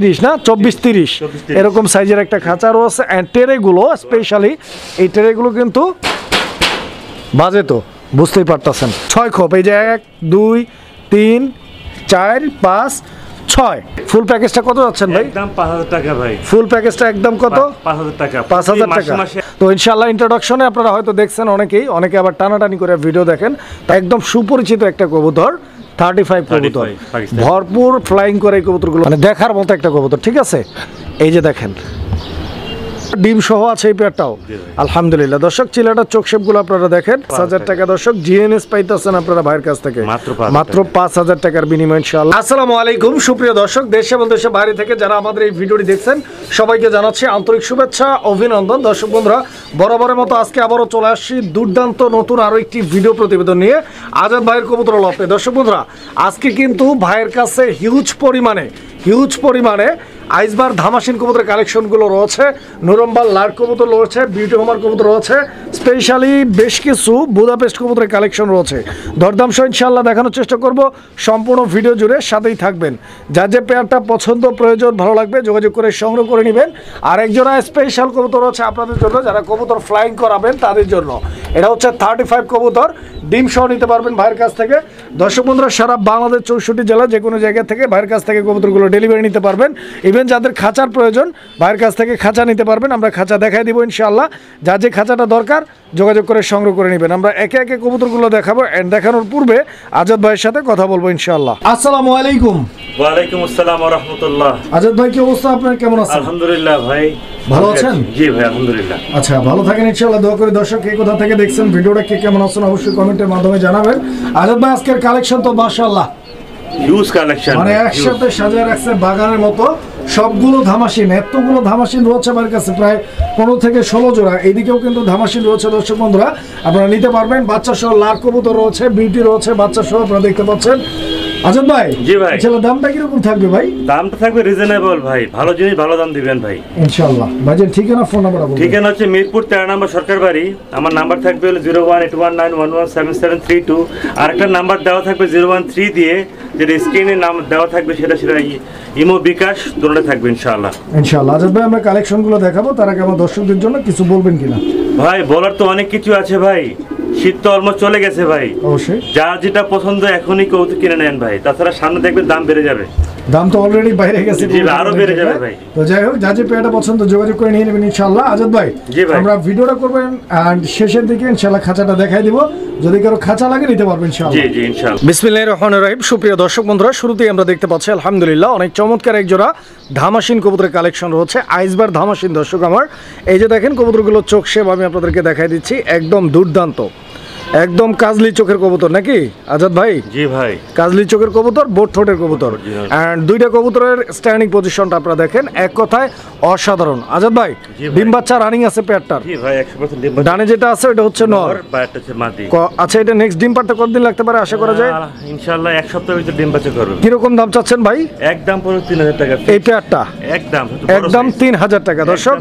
30 না 24-30 এরকম সাইজের একটা খাঁচারও আছে এন্ড ট্রেগুলো স্পেশালি এই ট্রেগুলো কিন্তু বাজে তো বুঝতেই পারতেছেন 6 খোপ এই যে 1 2 3 4 5 6 ফুল প্যাকেজটা কত যাচ্ছেন ভাই? একদম 5000 টাকা ভাই। ফুল প্যাকেজটা একদম কত? 5000 টাকা। 5000 টাকা। তো ইনশাআল্লাহ ইন্ট্রোডাকশনে আপনারা হয়তো দেখছেন অনেকে আবার টানাটানি করে ভিডিও দেখেন। একদম সুপরিচিত একটা কবুতর 35 কবুতর ভরপুর ফ্লাইং করে কবুতরগুলো মানে দেখার মতো একটা কবুতর ঠিক আছে। এই যে দেখেন ডিম সহ আছে এই পেয়ারটাও আলহামদুলিল্লাহ। দর্শক চিলাটার চোখ শেপগুলো আপনারা দেখেন 5000 টাকা দর্শক জিএনএস পাইতেছেন আপনারা ভাইয়ের কাছ থেকে মাত্র 5000 টাকার বিনিময়ে ইনশাআল্লাহ। আসসালামু আলাইকুম সুপ্রিয় দর্শক, দেশ এবং দেশের বাইরে থেকে যারা আমাদের এই ভিডিওটি দেখছেন সবাইকে জানাচ্ছি আন্তরিক শুভেচ্ছা অভিনন্দন। দর্শক বন্ধুরা বরাবরের মতো আজকে আবারও চলে আসছি দুর্দান্ত নতুন আরো একটি ভিডিও প্রতিবেদন নিয়ে আজাদ ভাইয়ের কবুতর লফটে। দর্শক বন্ধুরা আজকে কিন্তু ভাইয়ের কাছে হিউজ পরিমাণে আইসবার ধামাসিন কবুতরের কালেকশনগুলো রয়েছে, নুরম্বার লার্ক কবুতর রয়েছে, বিউটি হোমার কবুতর রয়েছে, স্পেশালি বেশ কিছু বুদাপেস্ট কবুতরের কালেকশন রয়েছে। দরদাম সহ ইনশাআল্লাহ দেখানোর চেষ্টা করব, সম্পূর্ণ ভিডিও জুড়ে সাথেই থাকবেন। যার যে পেয়ারটা পছন্দ প্রয়োজন ভালো লাগবে যোগাযোগ করে সংগ্রহ করে নেবেন। আর একজোড়া স্পেশাল কবুতর রয়েছে আপনাদের জন্য যারা কবুতর ফ্লাইং করাবেন তাদের জন্য। এটা হচ্ছে 35 কবুতর, ডিম সহ নিতে পারবেন ভাইয়ের কাছ থেকে। দর্শক বন্ধুরা সারা বাংলাদেশ 64 জেলা যে কোনো জায়গা থেকে ভাইয়ের কাছ থেকে কবুতরগুলো ডেলিভারি নিতে পারবেন। ইভেন যাদের খাঁচার প্রয়োজন ভাইয়ের কাছ থেকে খাঁচা নিতে পারবেন, আমরা খাঁচা দেখাই দিব ইনশাআল্লাহ। যার যে খাঁচাটা দরকার যোগাযোগ করে সংগ্রহ করে নেবেন। আমরা একে একে কবুতরগুলো দেখাবো এন্ড দেখানোর পূর্বে আজাদ ভাইয়ের সাথে কথা বলবো ইনশাআল্লাহ। আসসালামু আলাইকুম। ওয়া আলাইকুম আসসালাম ওয়া রাহমাতুল্লাহ। আজাদ ভাই কি অবস্থা আপনার, কেমন আছেন? আলহামদুলিল্লাহ ভাই। ভালো আছেন? জি ভাই আলহামদুলিল্লাহ। আচ্ছা ভালো থাকেন ইনশাআল্লাহ, দোয়া করি। দর্শক কে কোথা থেকে দেখছেন ভিডিওটা, কে কেমন আছেন অবশ্যই কমেন্টের মাধ্যমে জানাবেন। আজাদ ভাই আজকের কালেকশন তো মাশাআল্লাহ হিউজ কালেকশন মানে একসাথে সাজিয়ে রাখছে বাগানের মতো, সবগুলো ধামাসিন, এতগুলো ধামাসিন রয়েছে আমার কাছে প্রায় 15 থেকে 16 জোড়া। এইদিকেও কিন্তু ধামাসিন রয়েছে দর্শক বন্ধুরা, আপনারা নিতে পারবেন। বাচ্চা সহ লার্ক কবুতর রয়েছে, বিউটি রয়েছে, বাচ্চা সহ আপনারা দেখতে পাচ্ছেন। আজাদ ভাই জি ভাই ছেলে দামটা কিরকম থাকবে ভাই? দামটা থাকবে রিজনেবল ভাই, ভালো জিনিস ভালো দাম দিবেন ভাই ইনশাআল্লাহ। ভাইজান ঠিকানা ফোন নাম্বার বলুন। ঠিকানা হচ্ছে মিরপুর 13 নম্বর সরকার বাড়ি। আমার নাম্বার থাকবে হলো 01819117732। আর একটা নাম্বার দেওয়া থাকবে 013 দিয়ে, যেটা স্ক্রিনে নাম দেওয়া থাকবে সেটা ইমো বিকাশ দুটোটা থাকবে ইনশাআল্লাহ। ইনশাআল্লাহ আজাদ ভাই আমরা কালেকশনগুলো দেখাবো, তার আগে আমার দর্শকদের জন্য কিছু বলবেন কিনা? ভাই বলার তো অনেক কিছু আছে ভাই, শীত তো অলমোস্ট চলে গেছে ভাই। অবশ্যই যার যেটা পছন্দ এখনই কৌতুক কিনে নেন ভাই, তাছাড়া সামনে দেখবেন দাম বেড়ে যাবে। দাম তো অলরেডি বাইরে গেছে, আরো বেড়ে যাবে ভাই। তো যাই হোক যা যে পেয়ারটা পছন্দ যোগাযোগ করে নিয়ে নেবেন ইনশাআল্লাহ। আজাদ ভাই আমরা ভিডিওটা করবেন আর শেষের দিকে ইনশাআল্লাহ খাঁচাটা দেখাই দিব, যদি কারো খাঁচা লাগে নিতে পারবেন ইনশাআল্লাহ। জি জি ইনশাআল্লাহ। বিসমিল্লাহির রহমানির রহিম। সুপ্রিয় দর্শক বন্ধুরা শুরুতেই আমরা দেখতে পাচ্ছি আলহামদুলিল্লাহ অনেক চমৎকার এক জোড়া ধামাসিন কবুতরের কালেকশন রয়েছে, আইসবার ধামাসিন। দর্শক আমার এই যে দেখেন কবুতরগুলো চোখ শেপ আমি আপনাদেরকে দেখাই দিচ্ছি, একদম দুর্দান্ত, একদম কাজলি চোখের কবুতর নাকি আজাদ ভাই? জি ভাই কাজলি চোখের কবুতর, বোট ঠোঁটের কবুতর এন্ড দুইটা কবুতরের স্ট্যান্ডিং পজিশনটা আপনারা দেখেন, এক কথায় অসাধারণ। আজাদ ভাই ডিম বাচ্চা রানিং আছে পেয়ারটার? জি ভাই 100% ডিম বাচ্চা। ডানে যেটা আছে ওটা হচ্ছে নর, বাইরেটা হচ্ছে মাদি। আচ্ছা এটা নেক্সট ডিম পাড়তে কতদিন লাগতে পারে আশা করা যায়? ইনশাআল্লাহ এক সপ্তাহের ভিতরে ডিম বাচ্চা করবে। কি রকম দাম চাচ্ছেন ভাই? একদম পুরো 3000 টাকা এই পেয়ারটা একদম 3000 টাকা। দর্শক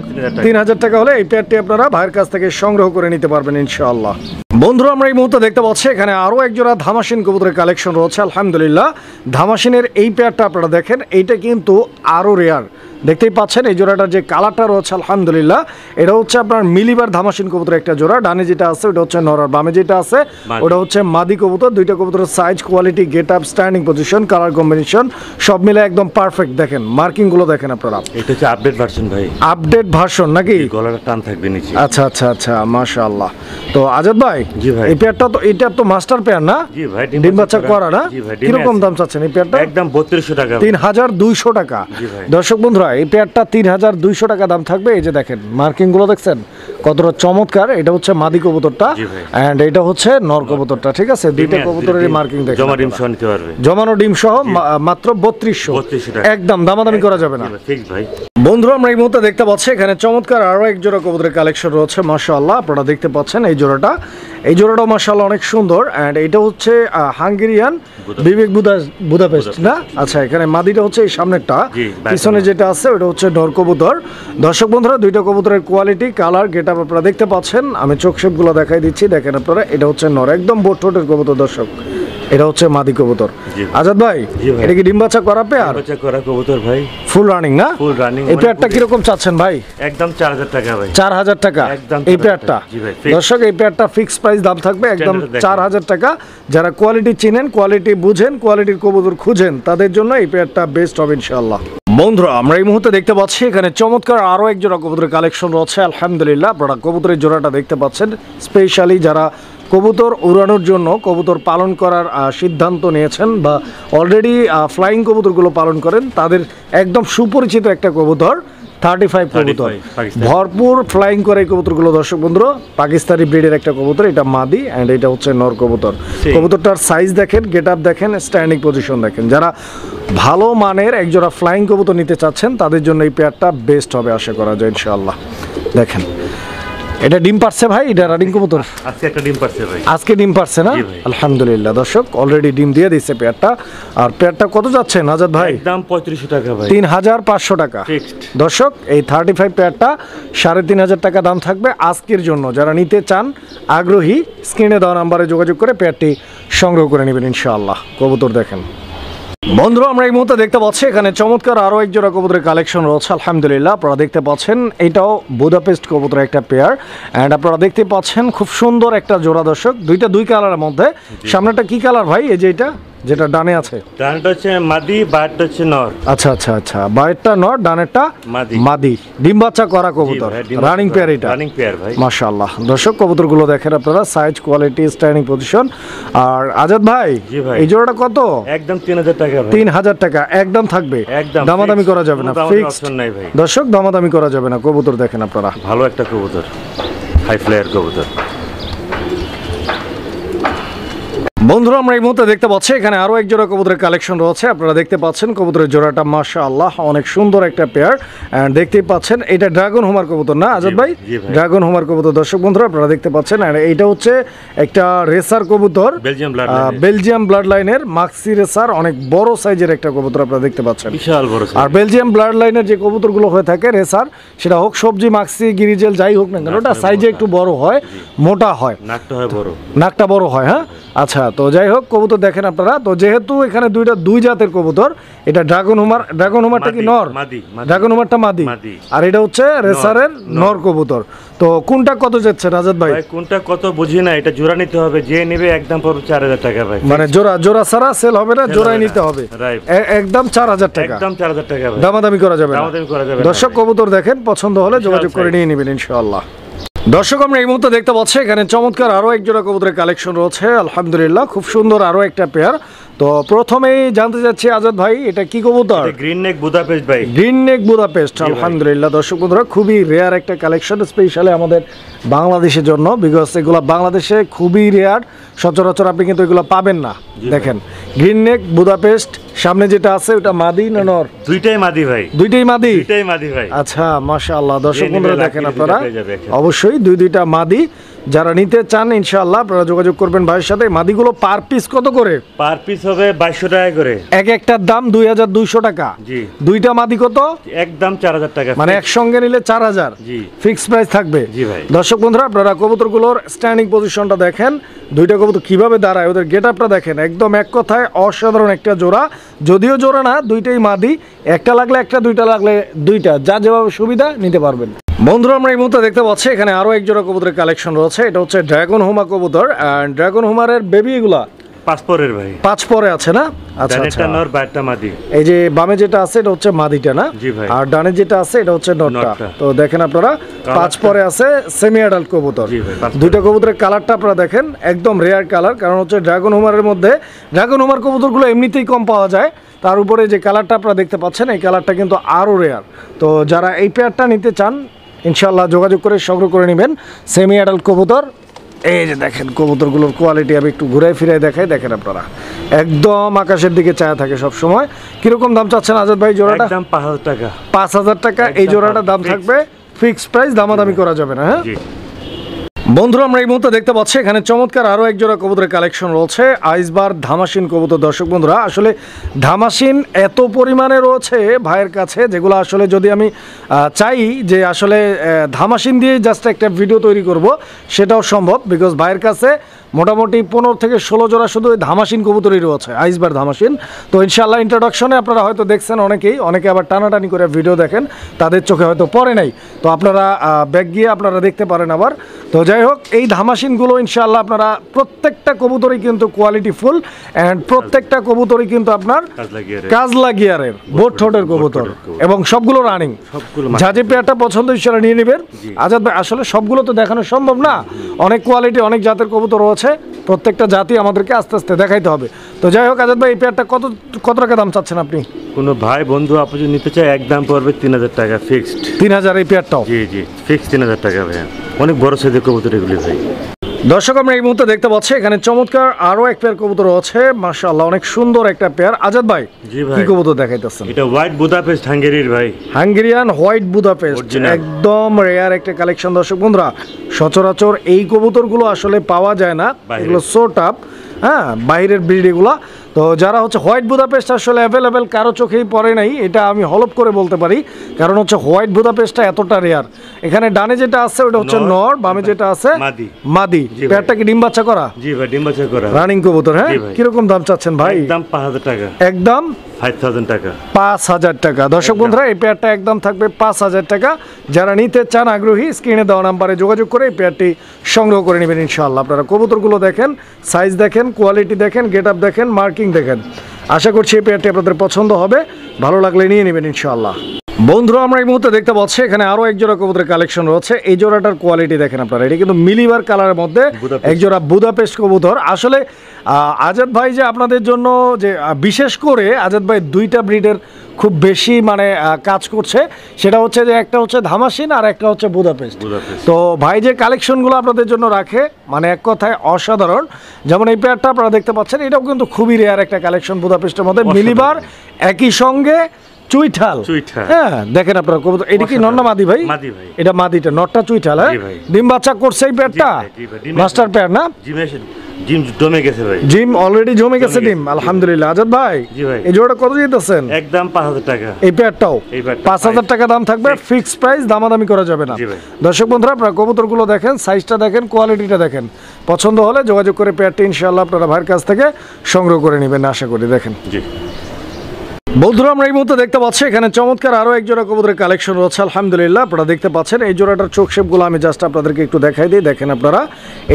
3000 টাকা হলে এই পেয়ারটি আপনারা ভাইয়ের কাছ থেকে সংগ্রহ করে নিতে পারবেন ইনশাআল্লাহ। বন্ধুরা আমরা এই মুহূর্তে দেখতে পাচ্ছি এখানে আরো এক জোড়া ধামাসিন কবুতরের কালেকশন রয়েছে আলহামদুলিল্লাহ। ধামাসিনের এই পেয়ারটা আপনারা দেখেন, এইটা কিন্তু আরো রেয়ার, দেখতেই পাচ্ছেন এই জোড়াটার যে কালারটা রয়েছে আলহামদুলিল্লাহ। এটা হচ্ছে আপনার মিলিবার ধামাসিন কবুতর একটা জোড়া, ডানে যেটা আছে ওটা হচ্ছে নর, আর বামে যেটা আছে ওটা হচ্ছে মাদি কবুতর। দুইটা কবুতরের size, quality, get up, standing position, colour combination সব মিলে একদম পারফেক্ট। দেখেন মার্কিং গুলো দেখেন আপনারা, এটা হচ্ছে আপডেট ভার্সন ভাই, আপডেট ভার্সন নাকি? গলাটা টান থাকবে নিচে। আচ্ছা আচ্ছা আচ্ছা মাশাআল্লাহ। তো আজাদ ভাই জি ভাই এই পেয়ারটা তো এটা তো মাস্টার পেয়ার না? জি ভাই ডিম বাচ্চা করা না? কি রকম দাম চাচ্ছেন এই পেয়ারটা? একদম 3200 টাকা। 3200 টাকা। দর্শক বন্ধুরা এই পেয়ারটা 3200 টাকা দাম থাকবে। এই যে দেখেন মার্কিং গুলো দেখছেন কতটা চমৎকার। এটা হচ্ছে মাদি কবুতরটা এন্ড এটা হচ্ছে নর কবুতরটা, ঠিক আছে? দুইটা কবুতরের মার্কিং দেখেন, জমা ডিম সহ নিতে পারবে। জমানো ডিম সহ মাত্র 3200 টাকা, একদম দামাদামি করা যাবে না। ঠিক ভাই। বন্ধুরা আমরা এই মুহূর্তে দেখতে পাচ্ছি এখানে চমৎকার আরো এক জোড়া কবুতরের কালেকশন রয়েছে মাশাআল্লাহ। আপনারা দেখতে পাচ্ছেন এই জোড়াটাও মাশাআল্লাহ অনেক সুন্দর এন্ড এটা হচ্ছে হাঙ্গেরিয়ান বিবেক বুদাপেস্ট না? আচ্ছা এখানে মাদিটা হচ্ছে এই সামনেরটা, পিছনে যেটা আছে ওটা হচ্ছে নর কবুতর। দর্শক বন্ধুরা দুইটা কবুতরের কোয়ালিটি, কালার, গেট আপ আপনারা দেখতে পাচ্ছেন। আমি চোখ শেপগুলো দেখাই দিচ্ছি, দেখেন আপনারা। এটা হচ্ছে নর, একদম বোট ঠোঁটের কবুতর দর্শক, এটা হচ্ছে মাদি কবুতর। জি। আজাদ ভাই, জি ভাই। এটা কি ডিম বাচ্চা করা পেয়ার? বাচ্চা করা কবুতর ভাই, ফুল রানিং না? Full running. এই পেয়ারটা কিরকম চাচ্ছেন ভাই? একদম 4000 টাকা ভাই। 4000 টাকা একদম এই 4000 পেয়ারটা। জি ভাই, fixed। দর্শক, এই পেয়ারটা ফিক্সড প্রাইস দাম থাকবে একদম Standard দেখেন। 4000 টাকা। যারা কোয়ালিটি চিনেন, কোয়ালিটি বুঝেন, কোয়ালিটির কবুতর খুঁজেন, তাদের জন্য এই পেয়ারটা বেস্ট হবে ইনশাআল্লাহ। বন্ধুরা, আমরা এই মুহূর্তে দেখতে পাচ্ছি এখানে চমৎকার আরো এক জোড়া কবুতরের কালেকশন রয়েছে। আলহামদুলিল্লাহ, আপনারা কবুতরের জোড়াটা দেখতে পাচ্ছেন। স্পেশালি যারা কবুতর উড়ানোর জন্য, কবুতর পালন করার সিদ্ধান্ত নিয়েছেন বা অলরেডি ফ্লাইং কবুতরগুলো পালন করেন, তাদের একদম সুপরিচিত একটা কবুতর 35 কবুতর। 35 পাকিস্তানি। ভরপুর ফ্লাইং করে এই কবুতরগুলো দর্শক বন্ধুরা, পাকিস্তানি ব্রিডের একটা কবুতর। এটা মাদি অ্যান্ড এটা হচ্ছে নর কবুতর। কবুতরটার সাইজ দেখেন, গেট আপ দেখেন, স্ট্যান্ডিং পজিশন দেখেন। যারা ভালো মানের একজোড়া ফ্লাইং কবুতর নিতে চাচ্ছেন, তাদের জন্য এই পেয়ারটা বেস্ট হবে আশা করা যায় ইনশাআল্লাহ। দেখেন, এটা ডিম পারছে ভাই, এটা রানিং কবুতর। আজকে একটা ডিম পারছে ভাই। আজকে ডিম পারছে না? জি ভাই। আলহামদুলিল্লাহ দর্শক, অলরেডি ডিম দিয়ে দিচ্ছে পেয়ারটা। আর পেয়ারটা কত যাচ্ছে নাজাদ ভাই? একদম 3500 টাকা ভাই। 3500 টাকা Fixed। দর্শক, এই 35 পেয়ারটা 3500 টাকা দাম থাকবে আজকের জন্য। যারা নিতে চান, আগ্রহী, স্ক্রিনে দেওয়া নাম্বারে যোগাযোগ করে পেয়ারটি সংগ্রহ করে নেবেন ইনশাআল্লাহ। কবুতর দেখেন বন্ধুরা, আমরা এই মুহূর্তে দেখতে পাচ্ছি এখানে চমৎকার আরো এক জোড়া কবুতরের কালেকশন রয়েছে। আলহামদুলিল্লাহ, আপনারা দেখতে পাচ্ছেন এটাও বুদাপেস্ট কবুতরের একটা পেয়ার। অ্যান্ড আপনারা দেখতে পাচ্ছেন খুব সুন্দর একটা জোড়া দর্শক, দুই কালারের মধ্যে। সামনেটা কি কালার ভাই? এই যে যেটা ডানে আছে, ডানটা হচ্ছে মাদি, বারটা হচ্ছে নর। আচ্ছা আচ্ছা আচ্ছা, বাইরেরটা নর, ডানেরটা মাদি। মাদি। ডিম বাচ্চা করা কবুতর, রানিং পেয়ার এটা। রানিং পেয়ার ভাই। মাশাআল্লাহ দর্শক, কবুতরগুলো দেখেন আপনারা, সাইজ, কোয়ালিটি, স্ট্যান্ডিং পজিশন। আর আজাদ ভাই, জি ভাই। এই জোড়াটা কত? একদম 3000 টাকা ভাই। 3000 টাকা একদম থাকবে, একদম দামাদামি fixed। করা যাবে না, কোনো দামাদামি ফিক্সড option নাই ভাই। দর্শক, দামাদামি করা যাবে না। কবুতর দেখেন আপনারা, ভালো একটা কবুতর, হাই ফ্লায়ার কবুতর। বন্ধুরা, আমরা এই মুহূর্তে দেখতে পাচ্ছি এখানে আরো এক জোড়া কবুতরের কালেকশন রয়েছে। আপনারা দেখতে পাচ্ছেন কবুতরের জোড়াটা মাশাআল্লাহ অনেক সুন্দর একটা পেয়ার। এন্ড দেখতেই পাচ্ছেন এটা ড্রাগন হোমার কবুতর না আজাদ ভাই? জি ভাই। ড্রাগন হোমার কবুতর দর্শক বন্ধুরা আপনারা দেখতে পাচ্ছেন। আর এইটা হচ্ছে একটা রেসার কবুতর, বেলজিয়াম ব্লাড বেলজিয়াম ব্লাড লাইনের মাক্সি রেসার, অনেক বড় সাইজের একটা কবুতর আপনারা দেখতে পাচ্ছেন। বিশাল বড় size। আর বেলজিয়াম ব্লাড লাইনের যে কবুতরগুলো হয়ে থাকে রেসার, সেটা হোক সবজি, মাক্সি, গিরিজেল, যাই হোক না কেন, ওটা সাইজে একটু বড় হয়, মোটা হয়, নাকটা হয় বড়। নাকটা বড় হয়। হ্যাঁ, আচ্ছা, তো যাই হোক কবুতর দেখেন আপনারা। তো যেহেতু এখানে দুই জাতের কবুতর, এটা ড্রাগন হোমারটা কি মাদি, নর? মাদি, মাদি। ড্রাগন হোমারটা মাদি। মাদি। আর এটা হচ্ছে রেসারের নর কবুতর। তো কোনটা কত যাচ্ছে রাজাদ ভাই? ভাই কোনটা কত বুঝি না, এটা জোড়া নিতে হবে, যে নেবে একদম পড়বে 4000 টাকা ভাই। মানে জোড়া ছাড়া সেল হবে না, জোড়াই নিতে হবে। Right। একদম 4000 টাকা, একদম 4000 টাকা ভাই। দামাদামি করা যাবে না। দামাদামি করা যাবে না দর্শক, ভাই। কবুতর দেখেন, পছন্দ হলে যোগাযোগ করে size। নিয়ে নেবেন ইনশাআল্লাহ। দর্শক, আমরা এই মুহূর্তে দেখতে পাচ্ছি এখানে চমৎকার আরো এক জোড়া কবুতরের কালেকশন রয়েছে। আলহামদুলিল্লাহ, খুব সুন্দর আরো একটা পেয়ার। তো প্রথমেই জানতে চাচ্ছি আজাদ ভাই, এটা কি কবুতর? গ্রিন নেক বুদাপেস্ট ভাই। গ্রিন নেক বুদাপেস্ট। আলহামদুলিল্লাহ দর্শক বন্ধুরা, খুবই রেয়ার একটা কালেকশন, স্পেশালি আমাদের বাংলাদেশের জন্য, বিকজ এগুলো বাংলাদেশে খুবই রেয়ার, সচরাচর আপনি কিন্তু এগুলো পাবেন না। দেখেন, গ্রিন নেক বুদাপেস্ট। সামনে যেটা আছে ওটা মাদি না নর? দুইটাই মাদি ভাই। দুইটাই মাদি। দুইটাই মাদি ভাই। আচ্ছা, মাশাআল্লাহ দর্শক যে বন্ধুরা নিবে দেখেন লাকি আপনারা, দুইটা পেয়ে যাবে একসাথে। অবশ্যই দুইটা মাদি। যারা নিতে চান ইনশাআল্লাহ আপনারা যোগাযোগ করবেন ভাইয়ের সাথে। মাদিগুলো পার পিস কত করে? পার পিস হবে 2200 টাকা করে। এক একটার দাম 2200 টাকা। জি। দুইটা মাদি কত? একদম 4000 টাকা। মানে একসঙ্গে নিলে 4000। জি। ফিক্সড প্রাইস থাকবে। জি ভাই। দর্শক বন্ধুরা, আপনারা কবুতরগুলোর স্ট্যান্ডিং পজিশনটা দেখেন, দুইটা কবুতর কিভাবে দাঁড়ায়, ওদের গেট আপটা দেখেন, একদম এক কথায় অসাধারণ একটা জোড়া। যদিও জোড়া না, দুইটাই মাদি, একটা লাগলে একটা, দুইটা লাগলে দুইটা, যা যেভাবে সুবিধা নিতে পারবেন। বন্ধুরা, আমরা এই মুহূর্তে দেখতে পাচ্ছি এখানে আরো এক জোড়া কবুতরের কালেকশন রয়েছে। এটা হচ্ছে ড্রাগন হোমা কবুতর। এন্ড ড্রাগন হোমারের বেবি এগুলা পাসপোর্টের ভাই। 5 পরে আছে না? আচ্ছা আচ্ছা, ডানেরটা নর, বারটা মাদি। এই যে বামে যেটা আছে এটা হচ্ছে মাদিটা না? জি ভাই। আর ডানে যেটা আছে এটা হচ্ছে নটটা। নটটা। তো দেখেন আপনারা, 5 পরে আছে, সেমি অ্যাডাল্ট কবুতর। জি ভাই, 5 দুইটা কবুতরের কালারটা আপনারা দেখেন, একদম রেয়ার কালার। কারণ হচ্ছে ড্রাগন হোমারের মধ্যে, ড্রাগন হোমার কবুতরগুলো এমনিতেই কম পাওয়া যায়, তার উপরে যে কালারটা আপনারা দেখতে পাচ্ছেন, এই কালারটা কিন্তু আরো রেয়ার। তো যারা এই পেয়ারটা নিতে চান ইনশাআল্লাহ যোগাযোগ করে সংগ্রহ করে নেবেন। সেমি অ্যাডাল্ট কবুতর। এই যে দেখেন কবুতরগুলোর কোয়ালিটি, আমি একটু ঘুরে ফিরে দেখাই, দেখেন আপনারা, একদম আকাশের দিকে চায়া থাকে সব সময়। কিরকম দাম চাচ্ছেন আজাদ ভাই জোড়াটা? একদম 5000 টাকা। 5000 টাকা এই জোড়াটার দাম থাকবে, ফিক্সড প্রাইস, দামাদামি করা যাবে না। হ্যাঁ জি। বন্ধুরা, আমরা এই মুহূর্তে দেখতে পাচ্ছি এখানে চমৎকার আরো এক জোড়া কবুতরের কালেকশন রয়েছে। আইসবার ধামাসিন কবুতর। দর্শক বন্ধুরা, আসলে ধামাসিন এত পরিমাণে রয়েছে ভাইয়ের কাছে, যেগুলো আসলে যদি আমি চাই যে আসলে ধামাসিন দিয়ে জাস্ট একটা ভিডিও তৈরি করব, সেটাও সম্ভব, বিকজ ভাইয়ের কাছে মোটামুটি 15 থেকে 16 জোড়া শুধু ওই ধামাসিন কবুতরই রয়েছে, আইসবার ধামাসিন। তো ইনশাআল্লাহ ইন্ট্রোডাকশনে আপনারা হয়তো দেখছেন অনেকে আবার টানাটানি করে ভিডিও দেখেন, তাদের চোখে হয়তো পড়ে নাই, তো আপনারা ব্যাক গিয়ে আপনারা দেখতে পারেন আবার। তো যাই হোক, এই ধামাসিনগুলো ইনশাআল্লাহ আপনারা প্রত্যেকটা কবুতরই কিন্তু কোয়ালিটি ফুল অ্যান্ড প্রত্যেকটা কবুতরই কিন্তু আপনার কাজলা গিয়ারের বোট ঠোঁটের কবুতর এবং সবগুলো রানিং। যা যে পেয়ারটা পছন্দ সেটা নিয়ে নেবেন। আজাদ ভাই, আসলে সবগুলো তো দেখানো সম্ভব না, অনেক কোয়ালিটি অনেক জাতের কবুতর রয়েছে, প্রত্যেকটা জাতি আমাদেরকে আস্তে আস্তে দেখাইতে হবে। তো যাই হোক আজাদ ভাই, এই পেয়ারটা কত টাকা দাম চাচ্ছেন আপনি? কোনো ভাই বন্ধু আপনি যদি নিতে চায় একদম পড়বে 3000 টাকা ফিক্সড। 3000 এই পেয়ারটাও? জি ফিক্সড 3000 টাকা ভাই। অনেক বড় সাইজের কবুতর এগুলি ভাই। দর্শক, আমরা এই মুহূর্তে দেখতে পাচ্ছি এখানে চমৎকার আরো এক পেয়ার কবুতর আছে, মাশাআল্লাহ অনেক সুন্দর একটা পেয়ার। আজাদ ভাই, জি ভাই, কি কবুতর দেখাইতেছেন? এটা হোয়াইট বুদাপেস্ট হাঙ্গেরির ভাই, হাঙ্গেরিয়ান হোয়াইট বুদাপেস্ট, একদম রেয়ার একটা কালেকশন। দর্শক বন্ধুরা, সচরাচর এই কবুতরগুলো আসলে পাওয়া যায় না, এগুলো সোট আপ, হ্যাঁ, বাইরের ব্রিড এগুলা। তো যারা হচ্ছে হোয়াইট বুদাপেস্ট আসলে অ্যাভেলেবেল কারো চোখেই পড়ে নাই, এটা আমি হলপ করে বলতে পারি, কারণ হচ্ছে হোয়াইট বুদাপেস্টটা এতটা রেয়ার। এখানে ডানে যেটা আছে ওটা হচ্ছে নর, বামে যেটা আছে মাদি। পেয়ারটা কি ডিম বাচ্চা করা? জি ভাই, ডিম বাচ্চা করা রানিং কবুতর। হ্যাঁ, কিরকম দাম চাচ্ছেন ভাই? একদম 5000 টাকা। একদম 5000 টাকা। 5000 টাকা। দর্শক বন্ধুরা, এই পেয়ারটা একদম থাকবে 5000 টাকা। যারা নিতে চান আগ্রহী, স্ক্রিনে দেওয়া নাম্বারে যোগাযোগ করে এই পেয়ারটি সংগ্রহ করে নেবেন ইনশাআল্লাহ। আপনারা কবুতরগুলো দেখেন, সাইজ দেখেন, কোয়ালিটি দেখেন, গেট আপ দেখেন, মার্কিং দেখেন। আশা করছি এই পেয়ারটি আপনাদের পছন্দ হবে, ভালো লাগলে নিয়ে নেবেন ইনশাআল্লাহ। বন্ধুরা, আমরা এই মুহূর্তে দেখতে পাচ্ছি এখানে আরো এক জোড়া কবুতরের কালেকশন রয়েছে। এই জোড়াটার কোয়ালিটি দেখেন আপনারা, এটা কিন্তু মিলিবার কালারের মধ্যে এক জোড়া বুদাপেস্ট কবুতর। আসলে আজাদ ভাই যে আপনাদের জন্য যে বিশেষ করে আজাদ ভাই দুইটা ব্রিডের খুব বেশি মানে কাজ করছে, সেটা হচ্ছে যে একটা হচ্ছে ধামাসিন আর একটা হচ্ছে বুদাপেস্ট। তো ভাই যে কালেকশনগুলো আপনাদের জন্য রাখে, মানে এক কথায় অসাধারণ। যেমন এই পেয়ারটা আপনারা দেখতে পাচ্ছেন, এটাও কিন্তু খুবই রেয়ার একটা কালেকশন বুদাপেস্টের মধ্যে, মিলিবার একই সঙ্গে চুইঠাল। হ্যাঁ, দেখেন আপনারা কবুতর, এটা কি নর না মাদি ভাই? এটা মাদিটা, নরটা চুইঠাল। হ্যাঁ, ডিম বাচ্চা করছে এই পেয়ারটা, মাস্টার পেয়ার না? জিম জমে গেছে ভাই, জিম অলরেডি জমে গেছে ডিম, আলহামদুলিল্লাহ। আজাদ ভাই, এই জোড়াটা কত দিতেছেন? একদম 5000 টাকা। এই পেয়ারটাও 5000 টাকা দাম থাকবে, ফিক্সড প্রাইস, দামাদামি করা যাবে না। দর্শক বন্ধুরা, আপনারা কবুতরগুলো দেখেন, সাইজটা দেখেন, কোয়ালিটিটা দেখেন, পছন্দ হলে যোগাযোগ করে পেয়ারটি ইনশাআল্লাহ আপনারা ভাইয়ের কাছ থেকে সংগ্রহ করে নেবেন আশা করি। দেখেন বন্ধুরা, আমরা এই মুহূর্তে দেখতে পাচ্ছি এখানে চমৎকার আরো এক জোড়া কবুতরের কালেকশন রয়েছে আলহামদুলিল্লাহ। আপনারা দেখতে পাচ্ছেন এই জোড়াটার চোখ শেপগুলো আমি জাস্ট আপনাদেরকে একটু দেখাই দিই। দেখেন আপনারা,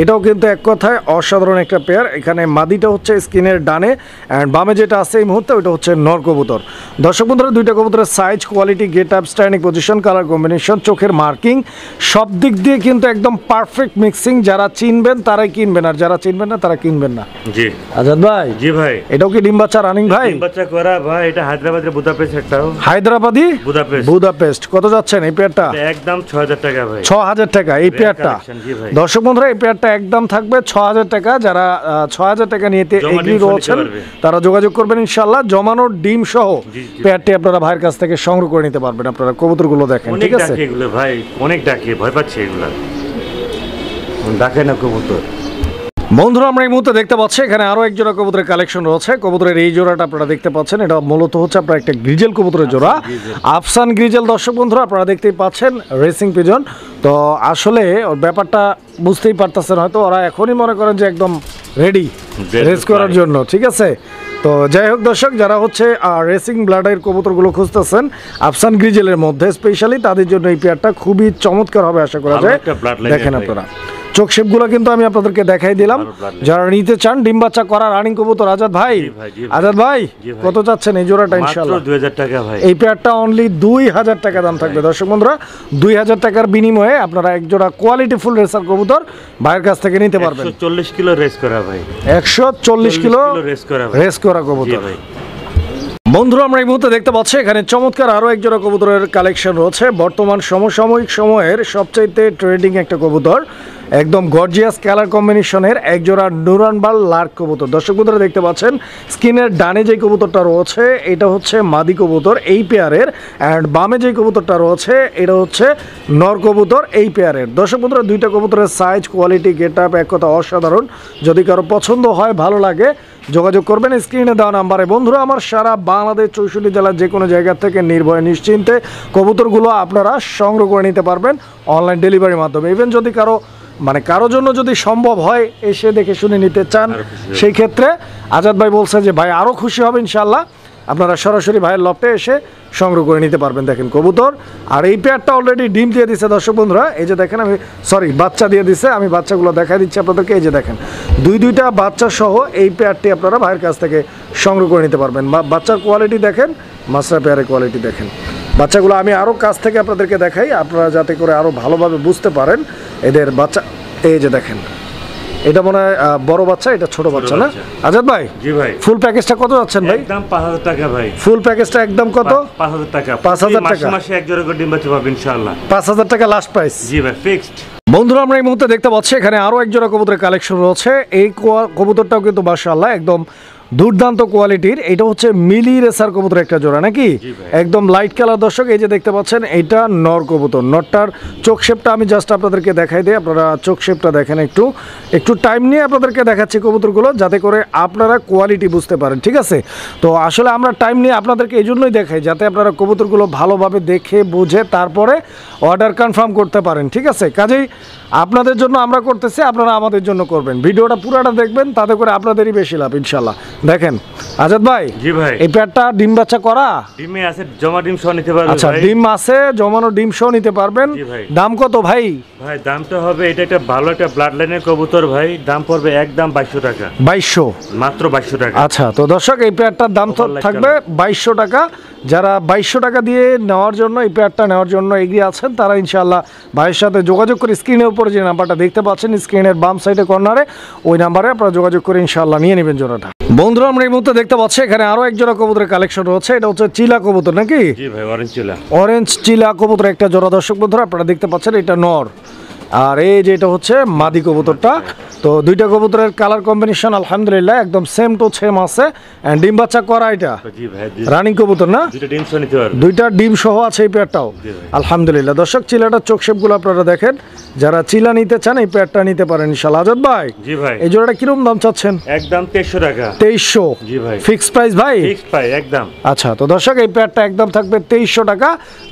এটাও কিন্তু এক কথায় অসাধারণ একটা পেয়ার। এখানে মাদিটা হচ্ছে স্কিনের ডানে অ্যান্ড বামে যেটা আছে এই মুহূর্তে ওইটা হচ্ছে নর কবুতর। দর্শক বন্ধুরা, দুইটা কবুতরের size, quality, get up, standing position, colour combination, চোখের মার্কিং, সব দিক দিয়ে কিন্তু একদম পারফেক্ট মিক্সিং। যারা চিনবেন তারাই কিনবেন, আর যারা চিনবেন না তারা কিনবেন না। জি আজাদ ভাই। জি ভাই, এটাও কি ডিম বাচ্চা রানিং ভাই? ডিম বাচ্চা করা ভাই, এটা হায়দ্রাবাদের বুদাপেস্ট। হায়দ্রাবাদি বুদাপেস্ট। কত যাচ্ছেন এই পেয়ারটা? একদম 6000 টাকা ভাই। 6000 টাকা এই পেয়ারটা। দর্শক বন্ধুরা, এই পেয়ারটা একদম থাকবে 6000 টাকা। যারা 6000 টাকা নিতে এগ্রি রয়েছেন তারা যোগাযোগ করবেন ইনশাআল্লাহ। জমানোর ডিম সহ পেয়ারটি আপনারা ভাইয়ের কাছ থেকে সংগ্রহ করে নিতে পারবেন। আপনারা কবুতরগুলো দেখেন, ঠিক আছে? এগুলো ভাই অনেক ডাকে, ভয় পাচ্ছে এগুলো, ডাকে না কবুতর। বন্ধুরা, আমরা এই মুহূর্তে দেখতে পাচ্ছি এখানে আরো এক জোড়া কবুতরের কালেকশন রয়েছে। কবুতরের এই জোড়াটা আপনারা দেখতে পাচ্ছেন, এটা মূলত হচ্ছে আপনার একটা গ্রিজেল কবুতরের জোড়া, আফসান গ্রিজেল। দর্শক বন্ধুরা, আপনারা দেখতেই পাচ্ছেন রেসিং পিজন। তো আসলে ওর ব্যাপারটা বুঝতেই পারতেছেন হয়তো, ওরা এখনই মনে করেন যে একদম রেডি রেস করার জন্য, ঠিক আছে? তো যাই হোক দর্শক, যারা হচ্ছে রেসিং ব্লাডের কবুতরগুলো খুঁজতেছেন আফসান গ্রিজেলের মধ্যে স্পেশালি, তাদের জন্য এই পেয়ারটা খুবই চমৎকার হবে আশা করা যায়। দেখেন আপনারা চোখ শেপগুলো কিন্তু আমি আপনাদেরকে দেখাই দিলাম। যারা নিতে চান ডিম বাচ্চা করা রানিং কবুতর, আজাদ ভাই, আজাদ ভাই কত চাচ্ছেন এই জোড়াটা? ইনশাআল্লাহ 2000 টাকা ভাই। এই পেয়ারটা অনলি 2000 টাকা দাম থাকবে। দর্শক বন্ধুরা, 2000 টাকার বিনিময়ে আপনারা এক জোড়া কোয়ালিটি ফুল রেসার কবুতর ভাইয়ের কাছ থেকে নিতে পারবেন। 140 কিলো রেস করা ভাই, 140 কিলো রেস করা কবুতর ভাই। বন্ধুরা, আমরা এই মুহূর্তে দেখতে পাচ্ছি এখানে চমৎকার আরো এক জোড়া কবুতরের কালেকশন রয়েছে। বর্তমান সমসাময়িক সময়ের সবচাইতে ট্রেন্ডিং একটা কবুতর, একদম গর্জিয়াস কালার কম্বিনেশনের এক জোড়া নুরানবাল লার্ক কবুতর। দর্শক বন্ধুরা দেখতে পাচ্ছেন স্ক্রিনের ডানে যে কবুতরটা রয়েছে এটা হচ্ছে মাদি কবুতর এই পেয়ারের, অ্যান্ড বামে যে কবুতরটা রয়েছে এটা হচ্ছে নর কবুতর এই পেয়ারের। দর্শক বন্ধুরা, দুইটা কবুতরের সাইজ, কোয়ালিটি, গেট আপ এক কথা অসাধারণ। যদি কারো পছন্দ হয়, ভালো লাগে, যোগাযোগ করবেন স্ক্রিনে দেওয়া নাম্বারে। বন্ধুরা আমার, সারা বাংলাদেশ 64 জেলার যে কোনো জায়গা থেকে নির্ভয়ে নিশ্চিন্তে কবুতরগুলো আপনারা সংগ্রহ করে নিতে পারবেন অনলাইন ডেলিভারির মাধ্যমে। ইভেন যদি কারো মানে কারো জন্য যদি সম্ভব হয় এসে দেখে শুনে নিতে চান, আরো খুশি হবে। সেই ক্ষেত্রে আজাদ ভাই বলছে যে ভাই আরও খুশি হবে ইনশাল্লাহ, আপনারা সরাসরি ভাইয়ের লফটে এসে সংগ্রহ করে নিতে পারবেন। দেখেন কবুতর, আর এই পেয়ারটা অলরেডি ডিম দিয়ে দিছে দর্শক বন্ধুরা, এই যে দেখেন, আমি সরি বাচ্চা দিয়ে দিছে, আমি বাচ্চাগুলো দেখাই দিচ্ছি আপনাদেরকে। এই যে দেখেন দুইটা বাচ্চা সহ এই পেয়ারটি আপনারা ভাইয়ের কাছ থেকে সংগ্রহ করে নিতে পারবেন। বাচ্চার কোয়ালিটি দেখেন, মাছরা পেয়ারের কোয়ালিটি দেখেন। বাচ্চাগুলো আমি আরও কাছ থেকে আপনাদেরকে দেখাই, আপনারা যাতে করে আরও ভালোভাবে বুঝতে পারেন এদের বাচ্চা। এই যে দেখেন, এটা মনে হয় বড় বাচ্চা, এটা ছোট বাচ্চা না আজাদ ভাই? জি ভাই। ফুল প্যাকেজটা কত যাচ্ছেন ভাই? একদম 5000 টাকা ভাই। ফুল প্যাকেজটা একদম কত? 5000 টাকা। 5000 টাকা। মাসে এক জোড়া করে ডিম বাচ্চা পাবেন ইনশাআল্লাহ। 5000 টাকা লাস্ট প্রাইস। জি ভাই, ফিক্সড। বন্ধুরা আমরা এই মুহূর্তে দেখতে পাচ্ছি এখানে আরো এক জোড়া কবুতরের কালেকশন রয়েছে। এই কবুতরটাও কিন্তু মাশাআল্লাহ একদম দুর্দান্ত কোয়ালিটির। এটা হচ্ছে মিলি রেসার কবুতর একটা জোড়া নাকি, একদম লাইট কালার। দর্শক এই যে দেখতে পাচ্ছেন এইটা নর কবুতর। নরটার চোখ শেপটা আমি জাস্ট আপনাদেরকে দেখাই দিই, আপনারা চোখ শেপটা দেখেন। একটু টাইম নিয়ে আপনাদেরকে দেখাচ্ছি কবুতরগুলো, যাতে করে আপনারা কোয়ালিটি বুঝতে পারেন, ঠিক আছে? তো আসলে আমরা টাইম নিয়ে আপনাদেরকে এই জন্যই দেখাই, যাতে আপনারা কবুতরগুলো ভালোভাবে দেখে বুঝে তারপরে অর্ডার কনফার্ম করতে পারেন, ঠিক আছে? কাজেই আপনাদের জন্য আমরা করতেছি, আপনারা আমাদের জন্য করবেন। ভিডিওটা পুরাটা দেখবেন, তাতে করে আপনাদেরই বেশি লাভ ইনশাল্লাহ। দেখেন আজাদ ভাই, জি ভাই, এই পেয়ারটা ডিম বাচ্চা করা? ডিমে আছে, জমা ডিম সহ নিতে পারবেন। আচ্ছা, ডিম আছে, জমানো ডিম সহ নিতে পারবেন। জি ভাই। দাম কত ভাই? ভাই দামটা হবে, এটা একটা ভালো একটা ব্লাড লাইনের কবুতর ভাই, দাম পড়বে একদম 2200 টাকা। 2200? মাত্র 2200 টাকা। আচ্ছা, তো দর্শক এই পেয়ারটার দাম তো থাকবে 2200 টাকা। যারা 2200 টাকা দিয়ে নেওয়ার জন্য, এই পেয়ারটা নেওয়ার জন্য এগিয়ে আছেন, তারা ইনশাআল্লাহ ভাইয়ের সাথে যোগাযোগ করে স্ক্রিনের উপরে যে নাম্বারটা দেখতে পাচ্ছেন স্ক্রিনের বাম সাইডে কর্নারে, ওই নাম্বারে আপনারা যোগাযোগ করে ইনশাআল্লাহ নিয়ে নেবেন জোড়াটা। বন্ধুরা আমরা এই মুহূর্তে দেখতে পাচ্ছি এখানে আরো এক জোড়া কবুতরের কালেকশন রয়েছে। এটা হচ্ছে চিলা কবুতর নাকি? জি ভাই, অরেঞ্জ চিলা। অরেঞ্জ চিলা কবুতর একটা জোড়া দর্শক বন্ধুরা, আপনারা দেখতে পাচ্ছেন এটা নর, আর এই যে এটা হচ্ছে মাদি কবুতরটা। তো দুইটা কবুতরের কালার কম্বিনেশন আলহামদুলিল্লাহ একদম সেম টু সেম আছে। এন্ড ডিম বাচ্চা করা এটা? জি ভাই, রানিং কবুতর না? দুইটা ডিম সহ নিতে পারবেন। দুইটা ডিম সহ আছে এই পেয়ারটাও আলহামদুলিল্লাহ। দর্শক চিলাটার চোখ শেপগুলো আপনারা দেখেন, যারা চিলা নিতে চান এই পেয়ারটা নিতে পারেন ইনশাআল্লাহ। আজাদ ভাই, জি ভাই, এই জোড়াটা কিরকম দাম চাচ্ছেন? একদম 2300 টাকা। 2300? জি ভাই, ফিক্স প্রাইস ভাই? ফিক্সড প্রাইস একদম। আচ্ছা, তো দর্শক এই পেয়ারটা একদম থাকবে 2300 টাকা।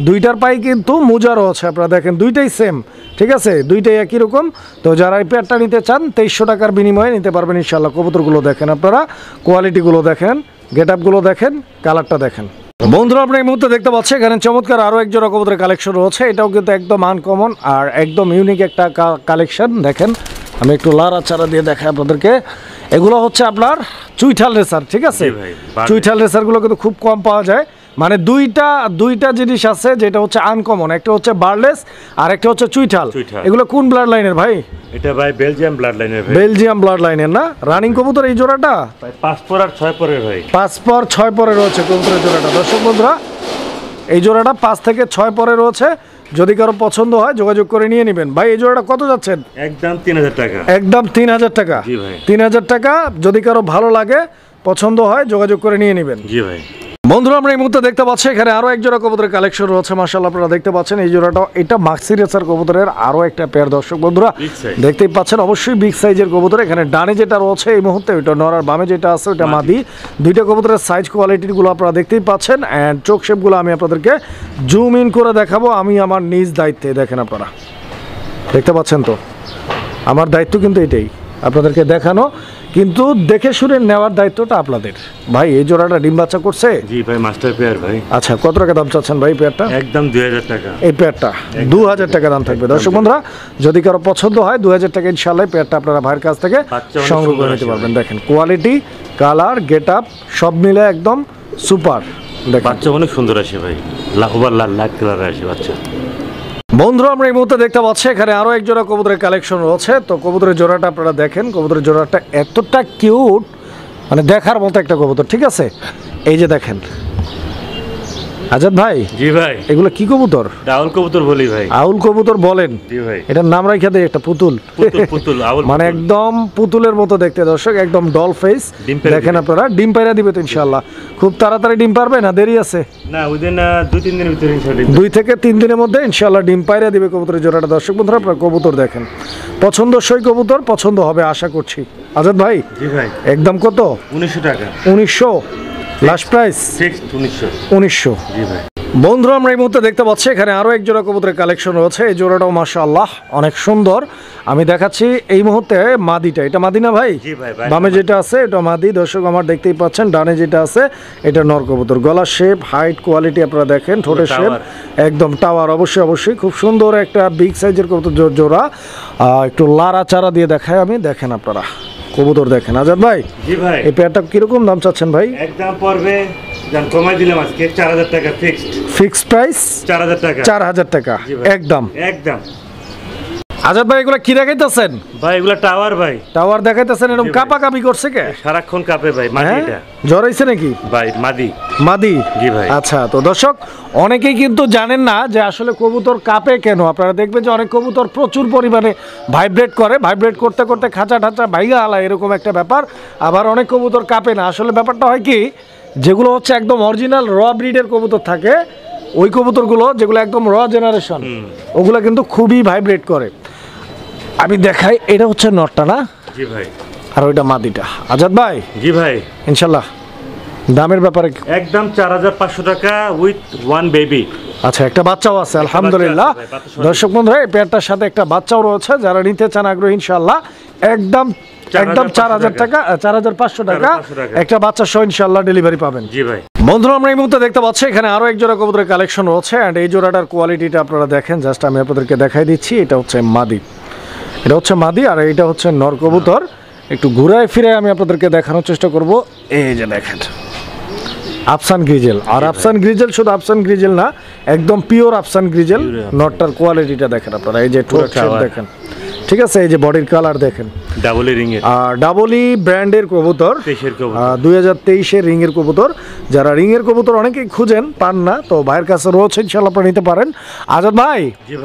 দুইটার পাই কিন্তু মুজারও আছে, আপনারা দেখেন দুইটাই সেম, ঠিক আছে? দুইটাই একই রকম। তো যারা এই পেয়ারটা নিতে চান 2300 টাকার বিনিময়ে নিতে পারবেন ইনশাআল্লাহ। কবুতরগুলো দেখেন আপনারা, কোয়ালিটিগুলো দেখেন, গেট আপগুলো দেখেন, কালারটা দেখেন। বন্ধুরা আপনি এই মুহূর্তে দেখতে পাচ্ছেন এখানে চমৎকার আরও এক জোড়া কবুতরের কালেকশন রয়েছে। এটাও কিন্তু একদম আনকমন আর একদম ইউনিক একটা কালেকশন। দেখেন আমি একটু লাড়াচাড়া দিয়ে দেখাই আপনাদেরকে। এগুলো হচ্ছে আপনার চুইঠাল রেসার, ঠিক আছে? চুইঠাল রেসারগুলো কিন্তু খুব কম পাওয়া যায়। মানে দুইটা জিনিস আছে, যেটা হচ্ছে আনকমন, একটা হচ্ছে বার্লেস আর একটা হচ্ছে চুইঠাল। এগুলো কোন ব্লাড লাইনের ভাই? এটা ভাই বেলজিয়াম ব্লাড লাইনের ভাই। বেলজিয়াম ব্লাড লাইনের না? রানিং কবুতর এই জোড়াটা? ভাই 5 পর আর 6 পরের ভাই। 5 পর 6 পরে রয়েছে কবুতরের জোড়াটা। দর্শক বন্ধুরা এই জোড়াটা 5 থেকে 6 পরে রয়েছে। যদি কারো পছন্দ হয় যোগাযোগ করে নিয়ে নেবেন। ভাই এই জোড়াটা কত যাচ্ছেন? একদম 3000 টাকা। একদম 3000 টাকা? জি ভাই, 3000 টাকা। যদি কারো ভালো লাগে, পছন্দ হয়, যোগাযোগ করে নিয়ে নেবেন। জি ভাই। বন্ধুরা আমরা এই মুহূর্তে দেখতে পাচ্ছি এখানে আরো এক জোড়া কবুতরের কালেকশন রয়েছে মাশাআল্লাহ। আপনারা দেখতে পাচ্ছেন এই জোড়াটা, এটা মাক্সি রেসার কবুতরের আরো একটা পেয়ার। দর্শক বন্ধুরা দেখতেই পাচ্ছেন অবশ্যই বিগ সাইজের কবুতর। এখানে ডানে যেটা রয়েছে এই মুহূর্তে ওইটা নর, আর বামে যেটা আছে ওইটা মাদি। দুইটা কবুতরের সাইজ কোয়ালিটিগুলো আপনারা দেখতেই পাচ্ছেন। অ্যান্ড চোখ শেপগুলো আমি আপনাদেরকে জুম ইন করে দেখাবো, আমি আমার নিজ দায়িত্বে। দেখেন আপনারা দেখতে পাচ্ছেন তো, আমার দায়িত্ব কিন্তু এটাই আপনাদেরকে দেখানো, কিন্তু দেখে শুনে নেওয়ার দায়িত্বটা আপনাদের। ভাই এই জোড়াটা ডিম বাচ্চা করছে? জি ভাই, মাস্টার পেয়ার ভাই। আচ্ছা, কত টাকা দাম চাচ্ছেন ভাই পেয়ারটা? একদম 2000 টাকা। এই পেয়ারটা 2000 টাকা দাম থাকবে। দর্শক বন্ধুরা যদি কারো পছন্দ হয় 2000 টাকা ইনশাআল্লাহ পেয়ারটা আপনারা ভাইয়ের কাছ থেকে সংগ্রহ করে নিতে পারবেন। দেখেন কোয়ালিটি, কালার, গেট আপ সব মিলে একদম সুপার। দেখেন বাচ্চা অনেক সুন্দর আসে ভাই, লাখবার লাল কালার আসে বাচ্চা। বন্ধুরা আমরা এই মুহূর্তে দেখতে পাচ্ছি এখানে আরো এক জোড়া কবুতরের কালেকশন রয়েছে। তো কবুতরের জোড়াটা আপনারা দেখেন, কবুতরের জোড়াটা এতটা কিউট, মানে দেখার মতো একটা কবুতর, ঠিক আছে? এই যে দেখেন আজাদ ভাই। জি ভাই, এগুলো কি কবুতর? আউল কবুতর বলি ভাই। আউল কবুতর বলেন? জি ভাই। এটার নাম রাখা দেয় একটা পুতুল। পুতুল আউল, মানে একদম পুতুলের মতো দেখতে দর্শক, একদম ডল ফেস। দেখেন আপনারা ডিম পায়রা দিবে তো ইনশাআল্লাহ। খুব তাড়াতাড়ি ডিম পারবে না দেরি আছে? না, উইদিন 2-3 দিনের ভিতরে ইনশাআল্লাহ 2 থেকে 3 দিনের মধ্যে ইনশাআল্লাহ ডিম পায়রা দিবে কবুতরের জোড়াটা। দর্শক বন্ধুরা আপনারা কবুতর দেখেন, পছন্দসই কবুতর, পছন্দ হবে আশা করছি। আজাদ ভাই, জি ভাই, একদম কত? 1900 টাকা। 1900 লাস্ট প্রাইস? ফিক্সড 1900। 1900? জি ভাই। বন্ধুরা আমরা এই মুহূর্তে দেখতে পাচ্ছি এখানে আরো এক জোড়া কবুতরের কালেকশন রয়েছে। এই জোড়াটাও মাশাআল্লাহ অনেক সুন্দর। আমি দেখাচ্ছি এই মুহূর্তে মাদিটা, এটা মাদি না ভাই? জি ভাই, বামে যেটা আছে এটা মাদি, দর্শক আমার দেখতেই পাচ্ছেন। ডানে যেটা আছে এটা নর কবুতর। গলার শেপ, হাইট, কোয়ালিটি আপনারা দেখেন, ঠোঁটের শেপ একদম টাওয়ার। অবশ্যই অবশ্যই খুব সুন্দর একটা বিগ সাইজের কবুতর জোড়া। একটু লারা চারা দিয়ে দেখায় আমি, দেখেন আপনারা কবুতর দেখেন। আজাদ ভাই, জি ভাই, এই পেয়ারটা কিরকম দাম চাচ্ছেন ভাই? একদম পড়বে, দাম কমাই দিলাম আজকে 4000 টাকা ফিক্সড। ফিক্সড প্রাইস 4000 টাকা। 4000 টাকা একদম। একদম। আজাদ ভাই এগুলা কি দেখাইতেছেন ভাই এগুলা টাওয়ার ভাই, টাওয়ার দেখাইতেছেন, এরকম কাপা কাপি করছে কে? সারাক্ষণ কাঁপে ভাই, মাদি হ্যাঁ? এটা জ্বর হইছে নাকি ভাই? মাদি। মাদি? জি ভাই। আচ্ছা, তো দর্শক অনেকেই কিন্তু জানেন না যে আসলে কবুতর কাঁপে কেন। আপনারা দেখবেন যে অনেক কবুতর প্রচুর পরিমাণে ভাইব্রেট করে, ভাইব্রেট করতে করতে খাঁচা ঠাচা ভাইগা আলা এরকম একটা ব্যাপার। আবার অনেক কবুতর কাঁপে না। আসলে ব্যাপারটা হয় কি, যেগুলো হচ্ছে একদম অরিজিনাল র ব্রিডের কবুতর থাকে, ওই কবুতরগুলো যেগুলো একদম র জেনারেশন, ওগুলো কিন্তু খুবই ভাইব্রেট করে। আমি দেখাই, এটা হচ্ছে নটটা না? জি ভাই। আর ওইটা মাদিটা। আজাদ ভাই, জি ভাই, ইনশাল্লাহ দামের ব্যাপারে একদম 4500 টাকা উইথ ওয়ান বেবি। আচ্ছা, একটা বাচ্চাও আছে আলহামদুলিল্লাহ। বাচ্চা আছে ভাই, বাচ্চা সহ। দর্শক বন্ধুরা এই পেয়ারটার সাথে একটা বাচ্চাও রয়েছে, যারা নিতে চান আগ্রহী ইনশাল্লাহ একদম 4000 টাকা, 4500 টাকা 4500 টাকা। একটা বাচ্চা সহ ইনশাল্লাহ ডেলিভারি পাবেন। জি ভাই। বন্ধুরা আমরা এই মুহূর্তে দেখতে পাচ্ছি এখানে আরো এক জোড়া কবুতরের কালেকশন রয়েছে। এন্ড এই জোড়াটার কোয়ালিটিটা আপনারা দেখেন, জাস্ট আমি আপনাদেরকে দেখাই দিচ্ছি। এটা হচ্ছে মাদি, এটা হচ্ছে মাদি, আর এটা হচ্ছে নর কবুতর। একটু ঘুরায় ফিরে আমি আপনাদেরকে দেখানোর চেষ্টা করব। এই যে দেখেন আফসান গ্রিজেল, আর আফসান গ্রিজেল শুধু আফসান গ্রিজেল না, একদম পিওর আফসান গ্রিজেল। নটটার কোয়ালিটিটা দেখেন আপনারা, এই যে ঠোঁট শেপ দেখেন, ঠিক আছে, এই যে বডির কালার দেখেন। ডাবল রিং এর, আর ডাবলি ব্র্যান্ডের কবুতর, 23 এর কবুতর। 2023 রিং এর কবুতর। যারা রিং এর কবুতর অনেকেই খুঁজেন, পান না, তো ভাইয়ের কাছে রয়েছে, ইনশাআল্লাহ আপনারা নিতে পারেন। আজাদ ভাই,